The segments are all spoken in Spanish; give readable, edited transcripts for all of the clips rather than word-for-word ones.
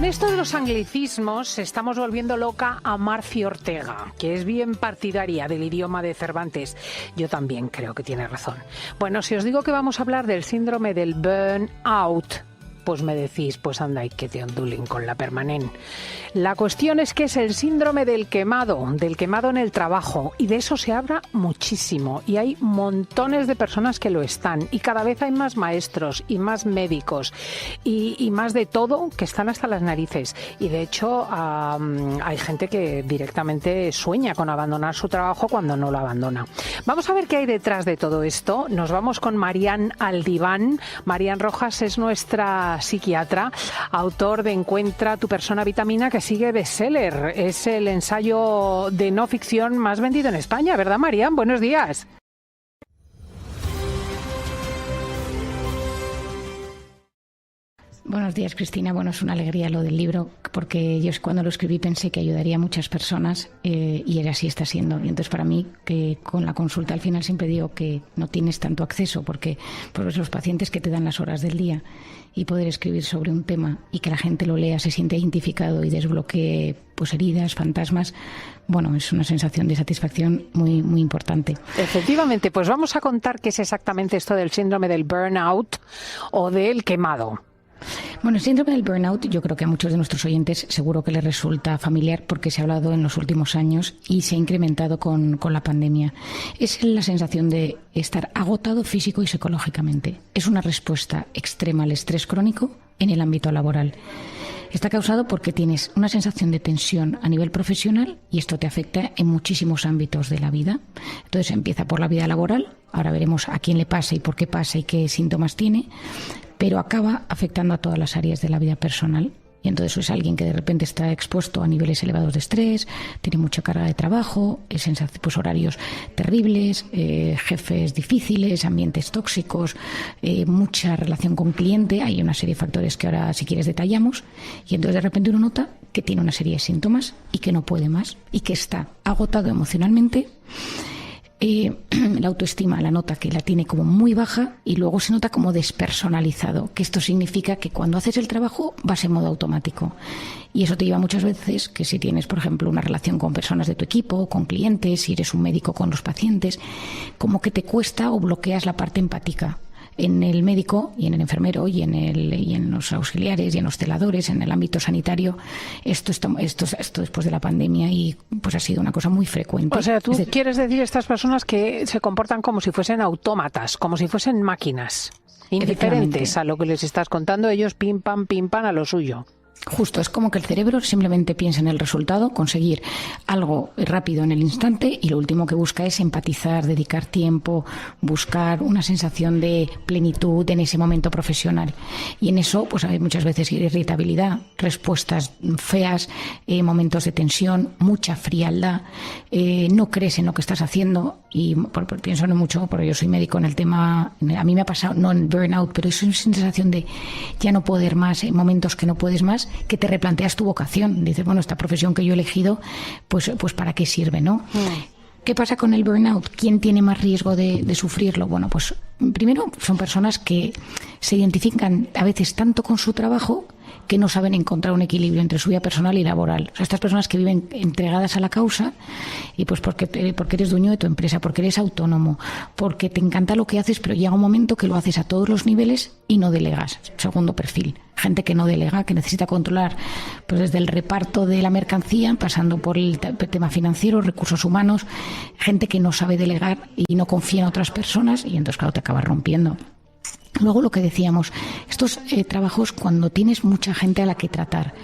esto de los anglicismos estamos volviendo loca a Marci Ortega, que es bien partidaria del idioma de Cervantes. Yo también creo que tiene razón. Bueno, si os digo que vamos a hablar del síndrome del burnout, pues me decís, pues anda y que te ondulen con la permanente. La cuestión es que es el síndrome del quemado en el trabajo, y de eso se habla muchísimo, y hay montones de personas que lo están, y cada vez hay más maestros y más médicos y más de todo que están hasta las narices, y de hecho hay gente que directamente sueña con abandonar su trabajo cuando no lo abandona. Vamos a ver qué hay detrás de todo esto. Nos vamos con Marian Aldiván. Marian Rojas es nuestra psiquiatra, autor de Encuentra tu persona vitamina, que sigue bestseller. Es el ensayo de no ficción más vendido en España, ¿verdad, Marian? Buenos días. Buenos días, Cristina. Bueno, es una alegría lo del libro, porque yo cuando lo escribí pensé que ayudaría a muchas personas y así está siendo. Y entonces para mí, que con la consulta al final siempre digo que no tienes tanto acceso, porque los pacientes que te dan las horas del día y poder escribir sobre un tema y que la gente lo lea, se siente identificado y desbloquee pues heridas, fantasmas, bueno, es una sensación de satisfacción muy, muy importante. Efectivamente, pues vamos a contar qué es exactamente esto del síndrome del burnout o del quemado. Bueno, el síndrome del burnout yo creo que a muchos de nuestros oyentes seguro que les resulta familiar porque se ha hablado en los últimos años y se ha incrementado con la pandemia. Es la sensación de estar agotado físico y psicológicamente. Es una respuesta extrema al estrés crónico en el ámbito laboral. Está causado porque tienes una sensación de tensión a nivel profesional y esto te afecta en muchísimos ámbitos de la vida. Entonces empieza por la vida laboral, ahora veremos a quién le pasa y por qué pasa y qué síntomas tiene, pero acaba afectando a todas las áreas de la vida personal. Y entonces es alguien que de repente está expuesto a niveles elevados de estrés, tiene mucha carga de trabajo, pues horarios terribles, jefes difíciles, ambientes tóxicos, mucha relación con cliente. Hay una serie de factores que ahora, si quieres, detallamos. Y entonces de repente uno nota que tiene una serie de síntomas y que no puede más y que está agotado emocionalmente. La autoestima la nota que la tiene como muy baja y luego se nota como despersonalizado, que esto significa que cuando haces el trabajo vas en modo automático y eso te lleva muchas veces que si tienes, por ejemplo, una relación con personas de tu equipo, con clientes, si eres un médico con los pacientes, como que te cuesta o bloqueas la parte empática. En el médico y en el enfermero y en los auxiliares y en los celadores, en el ámbito sanitario, esto después de la pandemia y pues ha sido una cosa muy frecuente. O sea, tú quieres decir estas personas que se comportan como si fuesen autómatas, como si fuesen máquinas, indiferentes a lo que les estás contando, ellos pim pam a lo suyo. Justo, es como que el cerebro simplemente piensa en el resultado, conseguir algo rápido en el instante y lo último que busca es empatizar, dedicar tiempo, buscar una sensación de plenitud en ese momento profesional. Y en eso pues hay muchas veces irritabilidad, respuestas feas, momentos de tensión, mucha frialdad, no crees en lo que estás haciendo y pienso no mucho, porque yo soy médico en el tema, a mí me ha pasado, no en burnout, pero es una sensación de ya no poder más, en momentos que no puedes más, que te replanteas tu vocación. Dices, bueno, esta profesión que yo he elegido, pues ¿para qué sirve, no? ¿Qué pasa con el burnout? ¿Quién tiene más riesgo de sufrirlo? Bueno, pues primero son personas que se identifican a veces tanto con su trabajo que no saben encontrar un equilibrio entre su vida personal y laboral. O sea, estas personas que viven entregadas a la causa y pues porque eres dueño de tu empresa, porque eres autónomo, porque te encanta lo que haces, pero llega un momento que lo haces a todos los niveles y no delegas. Segundo perfil. Gente que no delega, que necesita controlar pues desde el reparto de la mercancía, pasando por el tema financiero, recursos humanos, gente que no sabe delegar y no confía en otras personas y entonces claro te acabas rompiendo. Luego lo que decíamos, estos trabajos cuando tienes mucha gente a la que tratar,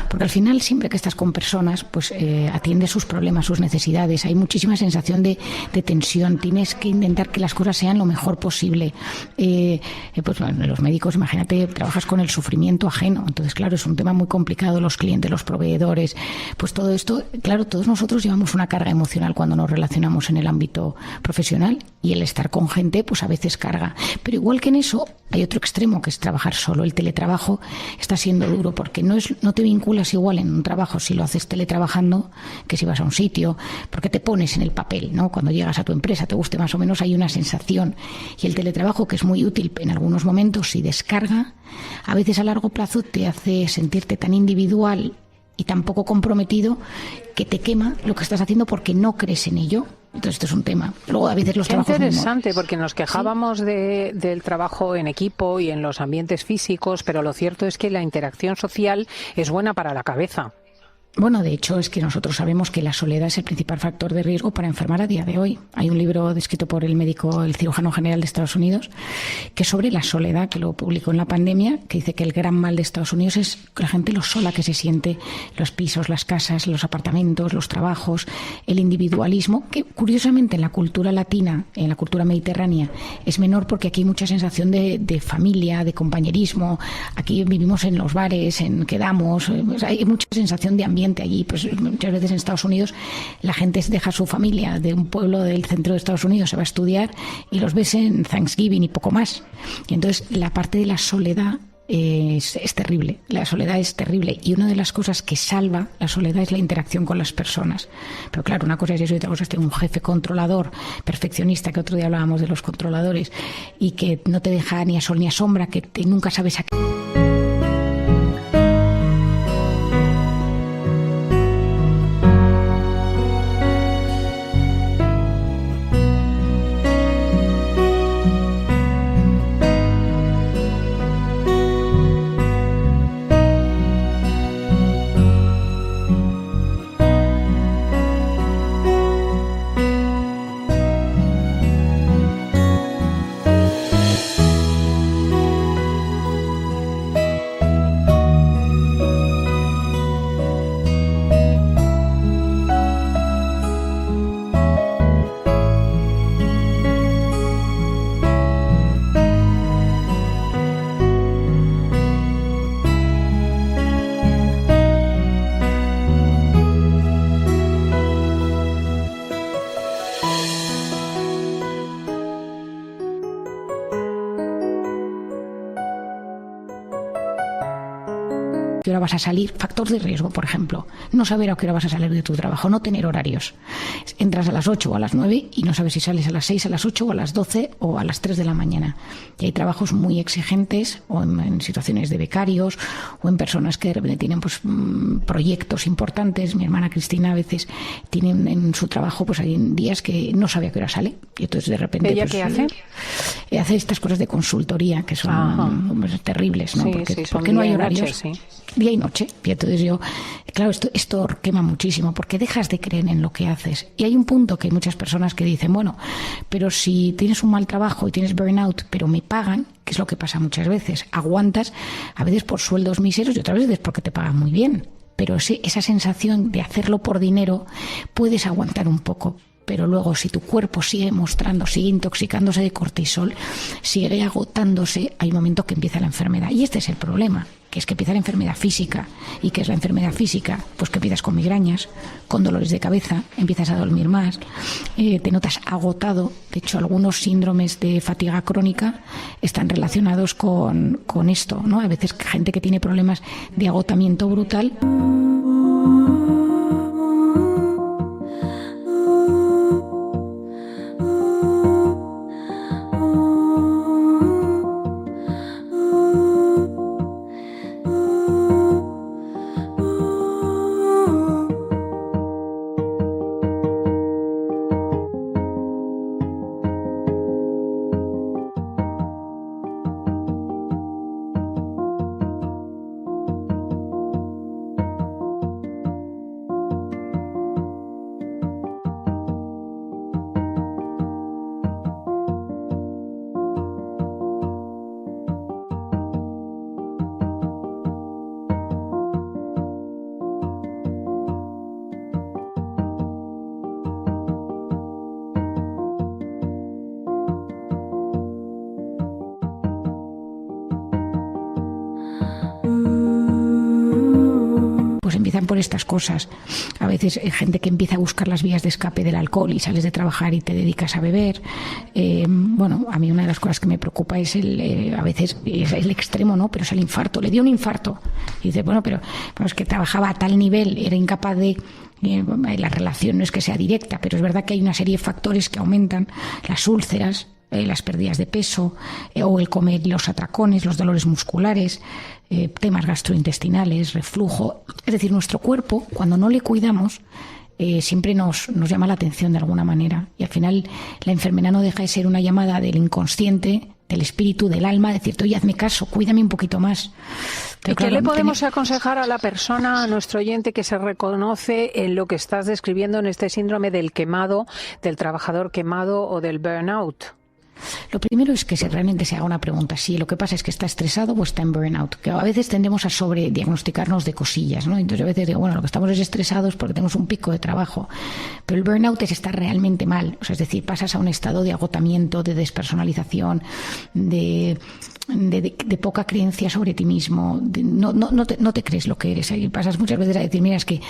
porque al final siempre que estás con personas, pues atiendes sus problemas, sus necesidades, hay muchísima sensación de tensión, tienes que intentar que las cosas sean lo mejor posible. Pues bueno, los médicos, imagínate, trabajas con el sufrimiento ajeno, entonces claro, es un tema muy complicado, los clientes, los proveedores, pues todo esto, claro, todos nosotros llevamos una carga emocional cuando nos relacionamos en el ámbito profesional y el estar con gente, pues a veces carga, pero igual que en eso, hay otro extremo que es trabajar solo. El teletrabajo está siendo duro porque no te vinculas igual en un trabajo si lo haces teletrabajando que si vas a un sitio, porque te pones en el papel, ¿no? Cuando llegas a tu empresa, te guste más o menos, hay una sensación. Y el teletrabajo, que es muy útil en algunos momentos, si descarga, a veces a largo plazo te hace sentirte tan individual y tan poco comprometido que te quema lo que estás haciendo porque no crees en ello. Entonces esto es un tema. Luego a veces los Qué trabajos interesante, porque nos quejábamos del trabajo en equipo y en los ambientes físicos, pero lo cierto es que la interacción social es buena para la cabeza. Bueno, de hecho es que nosotros sabemos que la soledad es el principal factor de riesgo para enfermar a día de hoy. Hay un libro escrito por el cirujano general de Estados Unidos, que es sobre la soledad, que lo publicó en la pandemia, que dice que el gran mal de Estados Unidos es la gente lo sola que se siente, los pisos, las casas, los apartamentos, los trabajos, el individualismo, que curiosamente en la cultura latina, en la cultura mediterránea, es menor porque aquí hay mucha sensación de familia, de compañerismo. Aquí vivimos en los bares, quedamos, hay mucha sensación de ambiente allí. Pues muchas veces en Estados Unidos la gente deja su familia de un pueblo del centro de Estados Unidos, se va a estudiar y los ves en Thanksgiving y poco más. Y entonces la parte de la soledad es terrible. La soledad es terrible y una de las cosas que salva la soledad es la interacción con las personas. Pero claro, una cosa es eso y otra cosa es tener un jefe controlador, perfeccionista, que otro día hablábamos de los controladores, y que no te deja ni a sol ni a sombra, que nunca sabes a qué. ¿Qué hora vas a salir? Factor de riesgo, por ejemplo. No saber a qué hora vas a salir de tu trabajo, no tener horarios. Entras a las 8 o a las 9 y no sabes si sales a las 6, a las 8 o a las 12 o a las 3 de la mañana. Y hay trabajos muy exigentes, o en situaciones de becarios, o en personas que de repente tienen proyectos importantes. Mi hermana Cristina a veces tiene en su trabajo, pues hay días que no sabe a qué hora sale. Y entonces de repente... ¿Ella qué hace? Hace estas cosas de consultoría que son terribles, ¿no? Sí, porque no hay horarios. Noche, sí. Día y noche. Y entonces claro, esto quema muchísimo porque dejas de creer en lo que haces. Y hay un punto que hay muchas personas que dicen, bueno, pero si tienes un mal trabajo y tienes burnout, pero me pagan, que es lo que pasa muchas veces, aguantas a veces por sueldos miseros y otras veces porque te pagan muy bien. Pero esa sensación de hacerlo por dinero puedes aguantar un poco. Pero luego si tu cuerpo sigue intoxicándose de cortisol, sigue agotándose, hay un momento que empieza la enfermedad. Y este es el problema, que es que empieza la enfermedad física. ¿Y qué es la enfermedad física? Pues que empiezas con migrañas, con dolores de cabeza, empiezas a dormir más, te notas agotado. De hecho, algunos síndromes de fatiga crónica están relacionados con esto, ¿no? A veces gente que tiene problemas de agotamiento brutal. por estas cosas. A veces hay gente que empieza a buscar las vías de escape del alcohol y sales de trabajar y te dedicas a beber. Bueno, a mí una de las cosas que me preocupa es a veces es el extremo, ¿no? Pero es el infarto. Le dio un infarto. Y dice, bueno, pero es que trabajaba a tal nivel, era incapaz de... La relación no es que sea directa, pero es verdad que hay una serie de factores que aumentan las úlceras, las pérdidas de peso, o el comer, los atracones, los dolores musculares, temas gastrointestinales, reflujo. Es decir, nuestro cuerpo, cuando no le cuidamos, siempre nos llama la atención de alguna manera. Y al final la enfermedad no deja de ser una llamada del inconsciente, del espíritu, del alma, decirte, oye, hazme caso, cuídame un poquito más. Pero ¿y qué le podemos aconsejar a la persona, a nuestro oyente, que se reconoce en lo que estás describiendo, en este síndrome del quemado, del trabajador quemado o del burnout? Lo primero es que realmente se haga una pregunta. Si lo que pasa es que está estresado o está en burnout, que a veces tendemos a sobrediagnosticarnos de cosillas, ¿no? Entonces a veces digo, bueno, lo que estamos es estresados porque tenemos un pico de trabajo. Pero el burnout es estar realmente mal. O sea, es decir, pasas a un estado de agotamiento, de despersonalización, de poca creencia sobre ti mismo. No te crees lo que eres. Y pasas muchas veces a decir, mira, es que...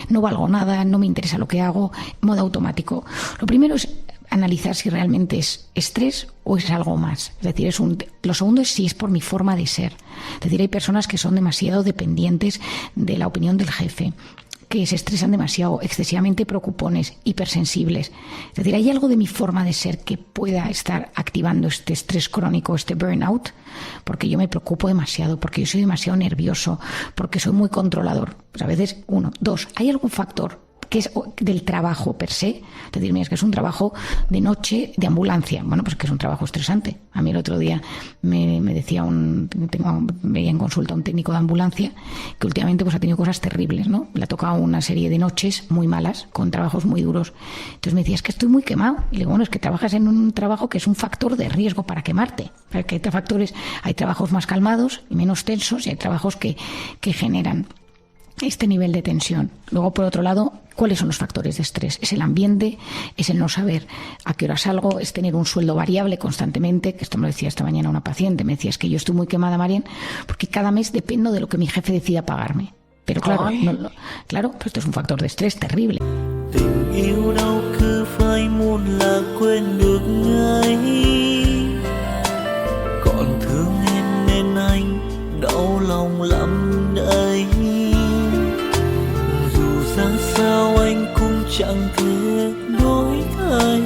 No valgo nada, no me interesa lo que hago, modo automático. Lo primero es analizar si realmente es estrés o es algo más. Es decir, lo segundo es si es por mi forma de ser. Es decir, hay personas que son demasiado dependientes de la opinión del jefe, que se estresan demasiado, excesivamente preocupones, hipersensibles. Es decir, ¿hay algo de mi forma de ser que pueda estar activando este estrés crónico, este burnout? Porque yo me preocupo demasiado, porque yo soy demasiado nervioso, porque soy muy controlador. Pues a veces, 1, 2, ¿hay algún factor que es del trabajo per se? Es decir, mira, es que es un trabajo de noche de ambulancia. Bueno, pues que es un trabajo estresante. A mí el otro día me decía veía en consulta un técnico de ambulancia que últimamente pues ha tenido cosas terribles, ¿no? Le ha tocado una serie de noches muy malas, con trabajos muy duros. Entonces me decía, es que estoy muy quemado. Y le digo, bueno, es que trabajas en un trabajo que es un factor de riesgo para quemarte. Porque hay trabajos más calmados y menos tensos, y hay trabajos que generan este nivel de tensión. Luego, por otro lado, ¿cuáles son los factores de estrés? Es el ambiente, es el no saber a qué hora salgo, es tener un sueldo variable constantemente, que esto me lo decía esta mañana una paciente, me decía, es que yo estoy muy quemada, Marian, porque cada mes dependo de lo que mi jefe decida pagarme. Pero claro, pues esto es un factor de estrés terrible. Sao anh cũng chẳng thể đổi thay.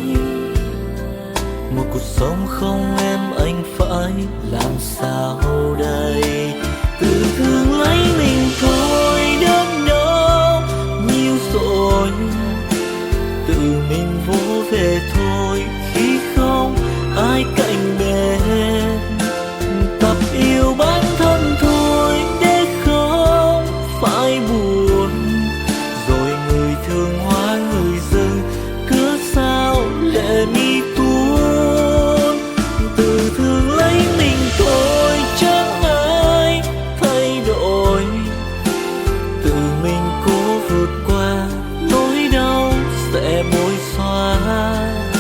Một cuộc sống không em anh phải làm sao đây? Tự thương lấy mình thôi, đớn đau nhiều rồi. Tự mình vỗ về thôi khi không ai cạnh bên. Tập yêu bản thân thôi để không phải buồn. Thương hóa người dưng cứ sao lệ mi tuôn. Tự thương lấy mình thôi chẳng ai thay đổi. Tự mình cố vượt qua nỗi đau sẽ bối xóa.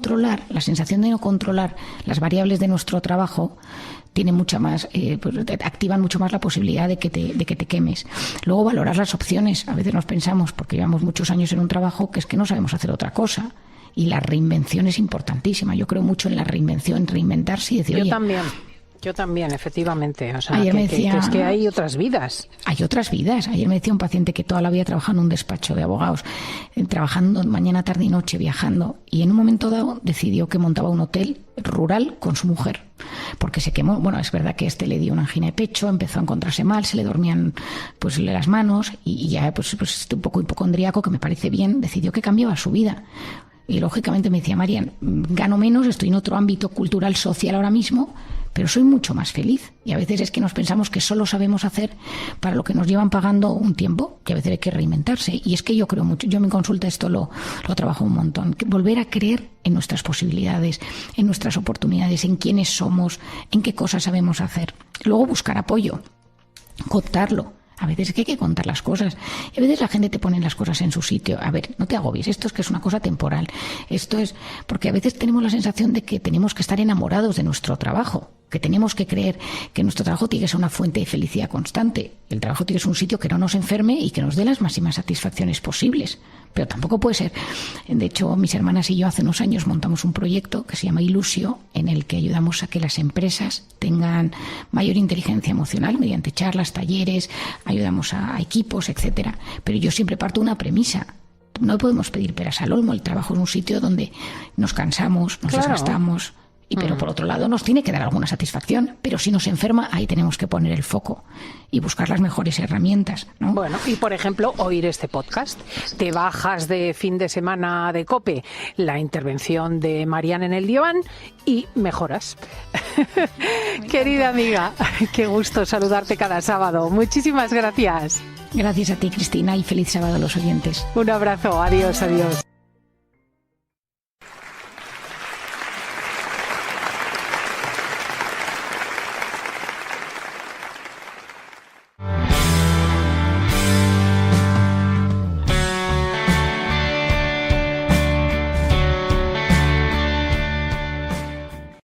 controlar, la sensación de no controlar las variables de nuestro trabajo tiene mucha más, activan mucho más la posibilidad de que te quemes. Luego valorar las opciones. A veces nos pensamos, porque llevamos muchos años en un trabajo, que es que no sabemos hacer otra cosa. Y la reinvención es importantísima. Yo creo mucho en la reinvención, en reinventarse y decir, Yo también, efectivamente. O sea, ayer me decía, es que hay otras vidas. Hay otras vidas. Ayer me decía un paciente que toda la vida trabajando en un despacho de abogados, trabajando mañana, tarde y noche, viajando, y en un momento dado decidió que montaba un hotel rural con su mujer, porque se quemó. Bueno, es verdad que le dio una angina de pecho, empezó a encontrarse mal, se le dormían pues las manos, y ya pues un poco hipocondríaco, que me parece bien, decidió que cambiaba su vida. Y lógicamente me decía, Marian, gano menos, estoy en otro ámbito cultural, social ahora mismo, pero soy mucho más feliz. Y a veces es que nos pensamos que solo sabemos hacer para lo que nos llevan pagando un tiempo, que a veces hay que reinventarse. Y es que yo creo mucho, yo en mi consulta esto lo trabajo un montón, volver a creer en nuestras posibilidades, en nuestras oportunidades, en quiénes somos, en qué cosas sabemos hacer. Luego buscar apoyo, contarlo. A veces es que hay que contar las cosas. Y a veces la gente te pone las cosas en su sitio. A ver, no te agobies, esto es que es una cosa temporal. Esto es porque a veces tenemos la sensación de que tenemos que estar enamorados de nuestro trabajo, que tenemos que creer que nuestro trabajo tiene que ser una fuente de felicidad constante. El trabajo tiene que ser un sitio que no nos enferme y que nos dé las máximas satisfacciones posibles. Pero tampoco puede ser. De hecho, mis hermanas y yo hace unos años montamos un proyecto que se llama Ilusio, en el que ayudamos a que las empresas tengan mayor inteligencia emocional mediante charlas, talleres, ayudamos a equipos, etcétera. Pero yo siempre parto de una premisa. No podemos pedir peras al olmo. El trabajo es un sitio donde nos cansamos, nos desgastamos. Pero por otro lado nos tiene que dar alguna satisfacción, pero si nos enferma ahí tenemos que poner el foco y buscar las mejores herramientas, ¿no? Bueno, y por ejemplo oír este podcast, te bajas de fin de semana de COPE la intervención de Marian en el diván y mejoras. Querida amiga, qué gusto saludarte cada sábado, muchísimas gracias. Gracias a ti, Cristina, y feliz sábado a los oyentes. Un abrazo, adiós, adiós.